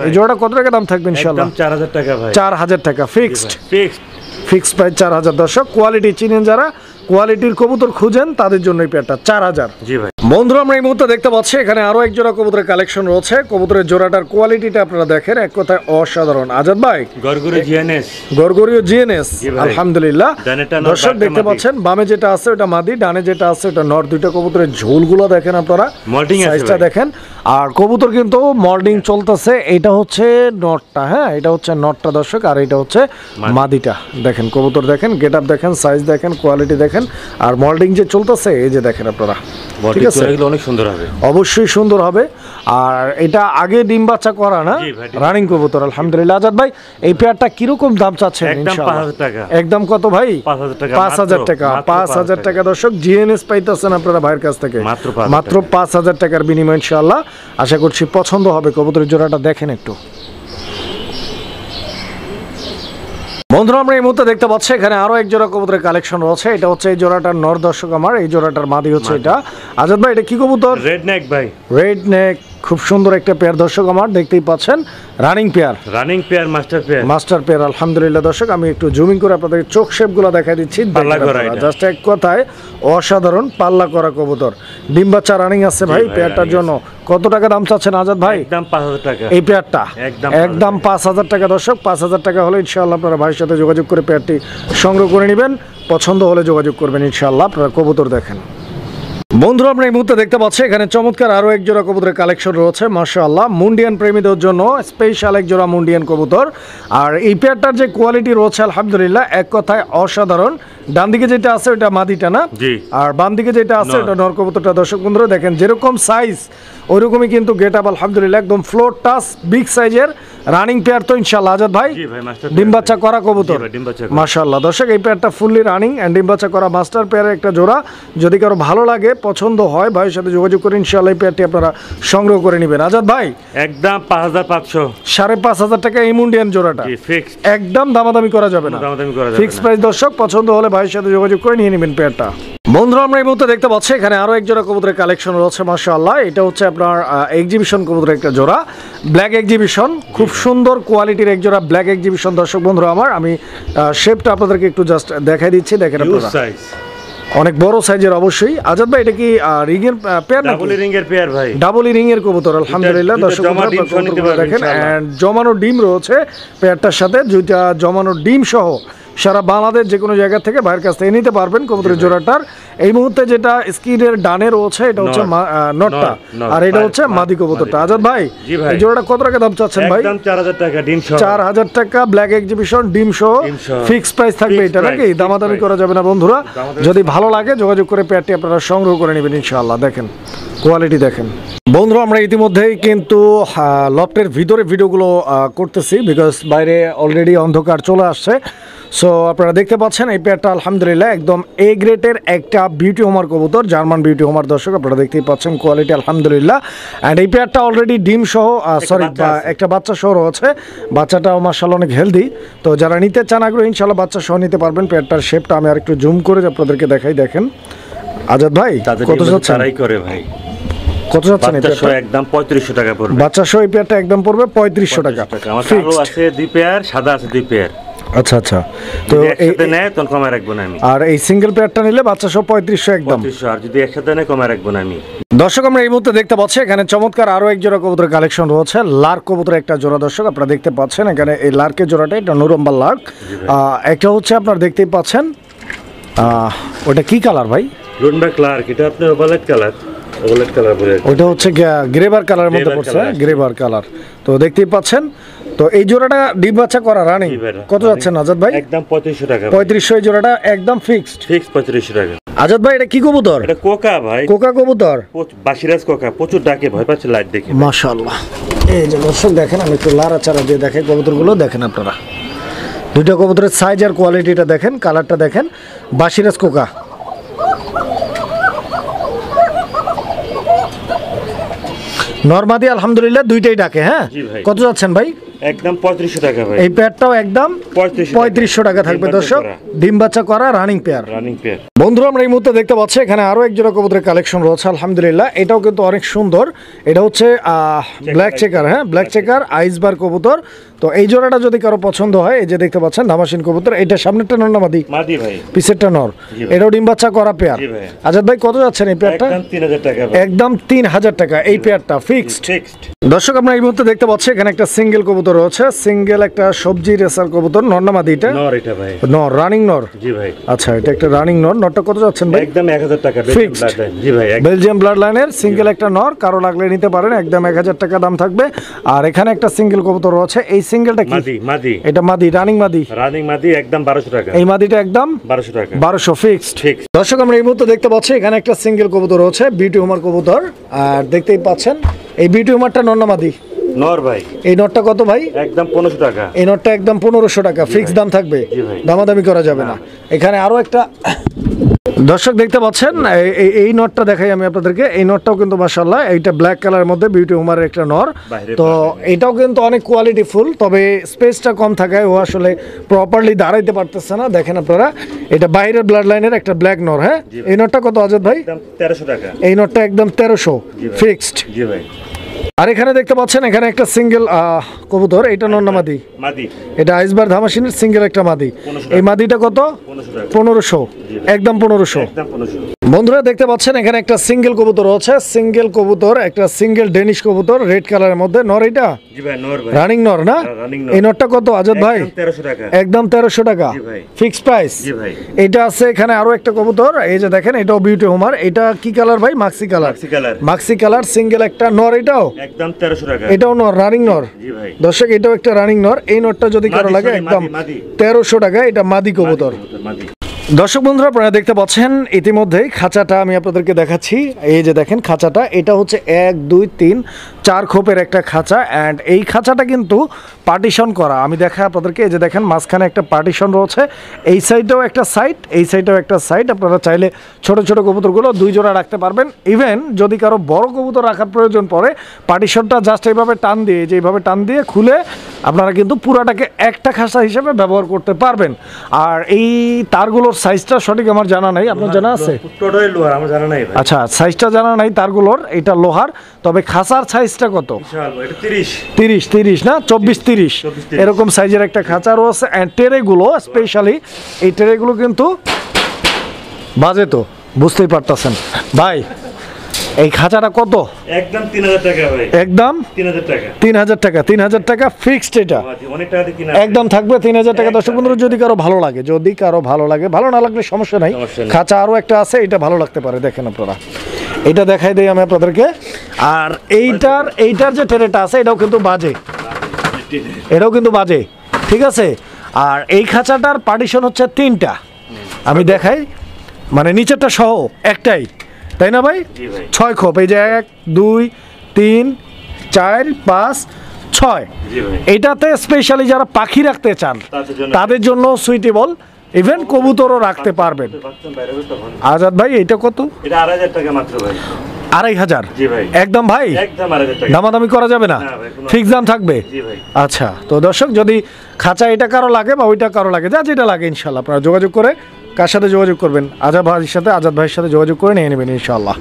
এই জোড়াটা কত টাকা দাম থাকবে ইনশাআল্লাহ? একদম 4000 টাকা ভাই। 4000 টাকা ফিক্সড। ফিক্সড। Fixed price 4000। দর্শক কোয়ালিটি চিনেন, যারা কোয়ালিটির কবুতর খুঁজেন তাদের জন্য এই পেয়ারটা 4000। জি ভাই। বন্ধুরা আমরা এই মুহূর্তে দেখতে পাচ্ছি এখানে আরো এক জোড়া কবুতরের কালেকশন রয়েছে। কবুতরের জোড়াটার কোয়ালিটিটা আপনারা দেখেন, এক কথায় অসাধারণ। আজাদ ভাই, গরগরে জিএনএস, গরগরীয় জিএনএস জি ভাই। আলহামদুলিল্লাহ। ডানেটা নর, দর্শক বামটা দেখতে মাদি। পাচ্ছেন বামে যেটা আছে ওটা মাদি, ডানে যেটা আছে ওটা নর। দুইটা কবুতরের ঝোলগুলো দেখেন আপনারা, Molting আছে সাইজটা ভাই। দেখেন। আর কবুতর কিন্তু মল্ডিং চলতেছে। এটা হচ্ছে নটটা, হ্যাঁ এটা হচ্ছে নটটা দর্শক, আর এটা হচ্ছে মাদিটা। দেখেন কবুতর দেখেন, গেটআপ দেখেন, সাইজ দেখেন, কোয়ালিটি দেখেন, আর মল্ডিং যে চলতেছে এই যে দেখেন আপনারা, ঠিক আছে, এগুলো অনেক সুন্দর হবে, অবশ্যই সুন্দর হবে। আর এটা আগে ডিম বাচ্চা করা না, জি ভাই, রানিং কবুতর আলহামদুলিল্লাহ। আজাদ ভাই এই পেয়ারটা কিরকম দাম চাচ্ছেন? একদম ইনশাআল্লাহ 5000 টাকা। একদম কত ভাই? 5000 টাকা। 5000 টাকা। 5000 টাকা দর্শক জিএনএস পাইতেছেন আপনারা ভাইয়ের কাছ থেকে, মাত্র 5000 টাকার বিনিময়ে ইনশাআল্লাহ। আশা করছি পছন্দ হবে। কবুতরের জোড়াটা দেখেন একটু। বন্ধুরা আমরা এই মুহূর্তে দেখতে পাচ্ছি এখানে আরো এক জোড়া কবুতরের কালেকশন রয়েছে। এটা হচ্ছে এই জোড়াটার নর দর্শক আমার, এই জোড়াটার মাদি হচ্ছে এটা। আজাদ ভাই এটা কি কবুতর? রেড নেক ভাই। রেড নেক, খুব সুন্দর একটা পেয়ার দর্শক আমার, দেখতেই পাচ্ছেন running pair, running pair, master pair, master pair আলহামদুলিল্লাহ। দর্শক আমি একটু জুমিং করে আপনাদের চোখ শেপগুলো দেখা দিচ্ছি, জাস্ট এক কথায় অসাধারণ পাল্লা করা কবুতর। ডিম বাচ্চা রানিং আছে ভাই পেয়ারটার জন্য। কত টাকা দাম চাচ্ছেন আজাদ ভাই? একদম 5000 টাকা এই পেয়ারটা একদম 5000 টাকা দর্শক। 5000 টাকা হলে ইনশাআল্লাহ আপনারা ভাইয়ের সাথে যোগাযোগ করে পেয়ারটি সংগ্রহ করে নেবেন। পছন্দ হলে যোগাযোগ করবেন ইনশাআল্লাহ। আপনারা কবুতর দেখেন। বন্ধুরা আমরা এই মুহূর্তে দেখতে পাচ্ছি এখানে চমৎকার আরো এক জোড়া কবুতরের কালেকশন রয়েছে মাশাআল্লাহ। মুন্ডিয়ান প্রেমীদের জন্য স্পেশাল এক জোড়া মুন্ডিয়ান কবুতর। আর এই পেয়ারটার যে কোয়ালিটি রয়েছে আলহামদুলিল্লাহ এক কথায় অসাধারণ। ডান দিকে যেটা আছে ওটা মাদিটা না, আর বাম দিকে যেটা আছে ওটা নর কবুতরটা। দর্শক বন্ধুরা দেখেন যেরকম সাইজ ওইরকমই কিন্তু গেট আপ আলহামদুলিল্লাহ, একদম ফ্লোর টাচ বিগ সাইজের রানিং পেয়ার তো ইনশাআল্লাহ। আজাদ ভাই ডিম বাচ্চা করা কবুতর মাশাআল্লাহ। দর্শক এই পেয়ারটা ফুললি রানিং এন্ড ডিম বাচ্চা করা মাস্টার পেয়ারের একটা জোড়া। যদি কারো ভালো লাগে পছন্দ হয় ভাইয়ের সাথে যোগাযোগ করে ইনশাআল্লাহ এই পেয়ারটি আপনারা সংগ্রহ করে নেবেন। আজাদ ভাই একদম 5500, 5500 টাকা এই মুন্ডিয়ান জোড়াটা একদম দামাদামি করা যাবে না, ফিক্স প্রাইস দর্শক। পছন্দ হলে ভাইয়ের সাথে যোগাযোগ করে নিয়ে নেবেন পেয়ারটা। বন্ধুরা আমরা এই মুহূর্তে দেখতে পাচ্ছি এখানে আরো এক জোড়া কবুতরের কালেকশন রয়েছে মাশাআল্লাহ। এটা হচ্ছে আপনার এক্সিবিশন কবুতরের একটা জোড়া, ব্ল্যাক এক্সিবিশন, খুব সুন্দর কোয়ালিটির এক জোড়া ব্ল্যাক এক্সিবিশন। দর্শক বন্ধুরা আমার আমি শেপটা আপনাদেরকে একটু জাস্ট দেখাই দিচ্ছি, দেখেন আপনারা অনেক বড় সাইজের অবশ্যই। আজাদ ভাই এটা কি রিং এর পেয়ার নাকি? ডাবল রিং এর পেয়ার ভাই, ডাবল রিং এর কবুতর আলহামদুলিল্লাহ। দর্শক বন্ধুরা দেখেন এন্ড জমানো ডিম রয়েছে পেয়ারটার সাথে, দুইটা জমানো ডিম সহ সারা বাংলাদেশ যে কোনো জায়গা থেকে ভাইয়ের কাছ থেকে নিতে পারবেন কবুতরের জোড়াটার। এই মুহূর্তে যেটা স্ক্রিনের ডানে রয়েছে এটা হচ্ছে নটটা, আর এটা হচ্ছে মাদি কবুতরটা। আজাদ ভাই, এই জোড়াটা কত টাকা দাম চাচ্ছেন ভাই? একদম 4000 টাকা ডিম সহ। 4000 টাকা ব্ল্যাক এক্সিবিশন ডিম সহ ফিক্স প্রাইস থাকবে এটা নাকি? দামাদামি করা যাবে না বন্ধুরা। যদি ভালো লাগে যোগাযোগ করে পেয়ারটি আপনারা সংগ্রহ করে নেবেন ইনশাআল্লাহ। দেখেন কোয়ালিটি দেখেন বন্ধুরা। আমরা ইতিমধ্যেই কিন্তু লফটের ভিতরে ভিডিওগুলো করতেছি, বিকজ বাইরে অলরেডি অন্ধকার চলে আসছে। সো আপনারা দেখতে পাচ্ছেন এই পেয়ারটা আলহামদুলিল্লাহ একদম এ গ্রেডের একটা বিউটি হোমার কবুতর, জার্মান বিউটি হোমার। দর্শক আপনারা দেখতেই পাচ্ছেন কোয়ালিটি আলহামদুলিল্লাহ। অ্যান্ড এই পেয়ারটা অলরেডি ডিম সহ সরি একটা বাচ্চা সহ রয়েছে। বাচ্চাটাও মাশাআল্লাহ অনেক হেলদি। তো যারা নিতে চান আগ্রহী ইনশাআল্লাহ বাচ্চা সহ নিতে পারবেন। পেয়ারটার শেপটা আমি আরেকটু জুম করে আপনাদেরকে দেখাই। দেখেন আজাদ ভাই কত যাচ্ছেন? করে ভাই কত যাচ্ছেন? বাচ্চা একদম 3500 টাকা পড়বে। বাচ্চা সহ এই পেয়ারটা একদম পড়বে 3500 টাকা। আমার কালো আছে 2 পেয়ার, সাদা আছে 2 পেয়ার। আচ্ছা আচ্ছা, তো একসাথে নেয় তখন কমায় রাখবো না আমি। আর এই সিঙ্গেল পেয়ারটা নিলে বাচ্চা সহ 3500 একদম। 3500, আর যদি একসাথে নেয় কমায় রাখবো না আমি। দর্শক আমরা এই মুহূর্তে দেখতে পাচ্ছি এখানে চমৎকার আরো এক জোড়া কবুতরের কালেকশন রয়েছে। লার্ক কবুতরের একটা জোড়া দর্শক আপনারা দেখতে পাচ্ছেন। এখানে এই লার্কের জোড়াটা এটা নুরম্বা লার্ক। একটা হচ্ছে আপনারা দেখতেই পাচ্ছেন ওটা কি কালার ভাই? লুনবা ক্লার্ক, এটা আপনার ওভালেট কালার। ওভালেট কালার বলে ওটা হচ্ছে গ্রেভার কালারের মধ্যে পড়ছে, গ্রেভার কালার। তো দেখতেই পাচ্ছেন। তো এই জোড়াটা ডিম বাচ্চা করা রানিং কত যাচ্ছেন আজাদ ভাই? একদম 3500 টাকা। 3500 এই জোড়াটা একদম ফিক্সড 3500 টাকা। আজাদ ভাই এটা কি কবুতর? এটা কোকা ভাই, কোকা কবুতর, বাসিরাজ কোকা। প্রচুর ডাকে, ভয় পাচ্ছে লাইট দেখে। মাশাআল্লাহ। এই যে দর্শক দেখেন, আমি একটু লাড়াচাড়া দিয়ে দেখাই কবুতরগুলো। দেখেন আপনারা দুইটা কবুতরের সাইজ আর কোয়ালিটিটা দেখেন, কালারটা দেখেন। বাসিরাজ কোকা নরমাদি আলহামদুলিল্লাহ দুইটাই ডাকে। হ্যাঁ কত যাচ্ছেন ভাই? একদম 3500 টাকা ভাই। এই পেয়ারটাও একদম 3500 টাকা থাকবে দর্শক। ডিম বাচ্চা করা রানিং পেয়ার। বন্ধুরা আমরা এই মুহূর্তে দেখতে পাচ্ছি এখানে আরো এক জোড়া কবুতরের কালেকশন রয়েছে আলহামদুলিল্লাহ। এটাও কিন্তু অনেক সুন্দর। এটা হচ্ছে ব্ল্যাক চেকার। হ্যাঁ ব্ল্যাক চেকার আইসবার কবুতর। তো এই জোড়াটা যদি কারো পছন্দ হয়, এই যে দেখতে পাচ্ছেন ধামাসিন কবুতর। এটা সামনেরটা নর না মাদি? মাদি ভাই। পিছেরটা নর। এটাও ডিম বাচ্চা করা পেয়ার। আজাদ ভাই কত যাচ্ছেন এই পেয়ারটা? একদম 3000 টাকা। একদম 3000 টাকা এই পেয়ারটা ফিক্সড। দর্শক আমরা এই মুহূর্তে দেখতে পাচ্ছি এখানে একটা সিঙ্গেল কবুতর রয়েছে। সিঙ্গেল একটা সবজি রেসার কবুতর। নর না মাদি এটা? নর এটা ভাই। নর, রানিং নর। জি ভাই। আচ্ছা এটা একটা রানিং নর। নরটা কত যাচ্ছেন ভাই? একদম 1000 টাকা ফিক্সড। জি ভাই বেলজিয়াম ব্লাড লাইনের সিঙ্গেল একটা নর। কারো লাগলে নিতে পারেন, একদম 1000 টাকা দাম থাকবে। আর এখানে একটা সিঙ্গেল কবুতর রয়েছে। এই সিঙ্গেলটা কি? মাদি। এটা মাদি, রানিং মাদি। রানিং মাদি একদম 1200 টাকা। এই মাদিটা একদম 1200 টাকা। 1200 ফিক্সড। দর্শক আমরা এই মুহূর্তে দেখতে পাচ্ছি এখানে একটা সিঙ্গেল কবুতর রয়েছে, বিউটি হোমার কবুতর। আর দেখতেই পাচ্ছেন এই বিউটি হোমারটা নর না মাদি? নর ভাই। এই নটটা কত ভাই? একদম 1500 টাকা। এই নটটা একদম 1500 টাকা ফিক্সড দাম থাকবে, দামাদামি করা যাবে না। এখানে আরো একটা দর্শক দেখতে পাচ্ছেন এই নটটা দেখাই আমি আপনাদেরকে। এই নটটাও কিন্তু মাশাআল্লাহ এইটা ব্ল্যাক কালারের মধ্যে বিউটি হোমারের একটা নর। তো এটাও কিন্তু অনেক কোয়ালিটি ফুল, তবে স্পেসটা কম থাকায় ও আসলে প্রপারলি দাঁড়াইতে পারতেছে না। দেখেন আপনারা এটা বাইরের ব্লাড লাইনের একটা ব্ল্যাক নর। হ্যাঁ এই নটটা কত আজাদ ভাই? 1300 টাকা। এই নটটা একদম 1300 ফিক্সড। জি ভাই। আর এখানে দেখতে পাচ্ছেন এখানে একটা সিঙ্গেল কবুতর। এটা নর না মাদি? মাদি। এটা আইসবার ধামাসিনের সিঙ্গেল একটা মাদি। এই মাদিটা কত? 1500 একদম 1500। বন্ধুরা দেখতে পাচ্ছেন এখানে একটা সিঙ্গেল কবুতর আছে। সিঙ্গেল কবুতর, একটা সিঙ্গেল ডেনিশ কবুতর রেড কালারের মধ্যে। নর এটা? জি ভাই নর ভাই। রানিং নর না? এই নরটা কত আজাদ ভাই? একদম 1300 টাকা। একদম 1300 টাকা ফিক্সড প্রাইস। জি ভাই। এটা আছে এখানে আরো একটা কবুতর, এই যে দেখেন এটাও বিউটি হোমার। এটা কি কালার ভাই? Maksi colour. Maksi colour single একটা নর। এটাও একদম 1300 টাকা। এটাও নর, রানিং নর। জি ভাই। দর্শক এটাও একটা রানিং নর। এই নরটা যদি কারো লাগে একদম 1300 টাকা। এটা মাদি কবুতর। দর্শক বন্ধুরা আপনারা দেখতে পাচ্ছেন ইতিমধ্যেই খাঁচাটা আমি আপনাদেরকে দেখাচ্ছি। এই যে দেখেন খাঁচাটা, এটা হচ্ছে 1 2 3 4 খোপের একটা খাঁচা। অ্যান্ড এই খাঁচাটা কিন্তু পার্টিশন করা। আমি দেখাই আপনাদেরকে। এই যে দেখেন মাঝখানে একটা পার্টিশন রয়েছে। এই সাইডেও একটা সাইড, এই সাইডেও একটা সাইড। আপনারা চাইলে ছোট ছোট কবুতরগুলো 2 জোড়া রাখতে পারবেন। ইভেন যদি কারো বড় কবুতর রাখার প্রয়োজন পড়ে, পার্টিশনটা জাস্ট এইভাবে টান দিয়ে, যে এইভাবে টান দিয়ে খুলে আপনারা কিন্তু পুরাটাকে একটা খাঁচা হিসেবে ব্যবহার করতে পারবেন। আর এই তারগুলোর সাইজটা সঠিক আমার জানা নাই, আপনার জানা আছে? টোটালি লোহার, আমার জানা নাই ভাই। আচ্ছা সাইজটা জানা নাই তারগুলোর। এটা লোহার, তবে খাঁচার সাইজটা কত? এটা 30 না 24-30 এরকম সাইজের একটা খাঁচা রয়েছে। এন্ড ট্রেগুলো স্পেশালি এই ট্রেগুলো কিন্তু বাজে, তো বুঝতেই পারতেছেন ভাই। এই খাঁচাটা কত? একদম 3000 টাকা ভাই, একদম 3000 টাকা। 3000 টাকা, 3000 টাকা ফিক্সড এটা অনেক টাকা দিয়ে কিনা একদম থাকবে 3000 টাকা। দর্শক বন্ধুরা, যদি কারো ভালো লাগে, যদি কারো ভালো লাগে, ভালো না লাগলে সমস্যা নাই, সমস্যা নেই। খাঁচা আরও একটা আছে, এটা ভালো লাগতে পারে। দেখেন আপনারা, এটা দেখাই দেই আমি আপনাদেরকে। আর এইটার যে ট্রেটা আছে এটাও কিন্তু বাজে, এটাও কিন্তু বাজে, ঠিক আছে। আর এই খাঁচাটার পার্টিশন হচ্ছে 3টা, আমি দেখাই, মানে নিচেরটা সহ একটাই, তাই না ভাই? জি ভাই। 6 খোপ, এই যে 1 2 3 4 5 6। জি ভাই। এটাতে স্পেশালি যারা পাখি রাখতে চান তাদের জন্য সুইটেবল, ইভেন কবুতরও রাখতে পারবেন। আজাদ ভাই, এটা কত? এটা 2000 টাকা মাত্র ভাই। 2500? জি ভাই। একদম ভাই, একদম 2000 টাকা। দামাদামি করা যাবে না? না ভাই, কোনো- ফিক্স দাম থাকবে? জি ভাই। আচ্ছা, তো দর্শক, যদি খাঁচা এটা কারো লাগে বা ওইটা কারো লাগে, যা যেটা লাগে, ইনশাল্লাহ আপনারা যোগাযোগ করে, কার সাথে যোগাযোগ করবেন? আজাদ ভাইয়ের সাথে যোগাযোগ করে নিয়ে নেবেন ইনশাল্লাহ।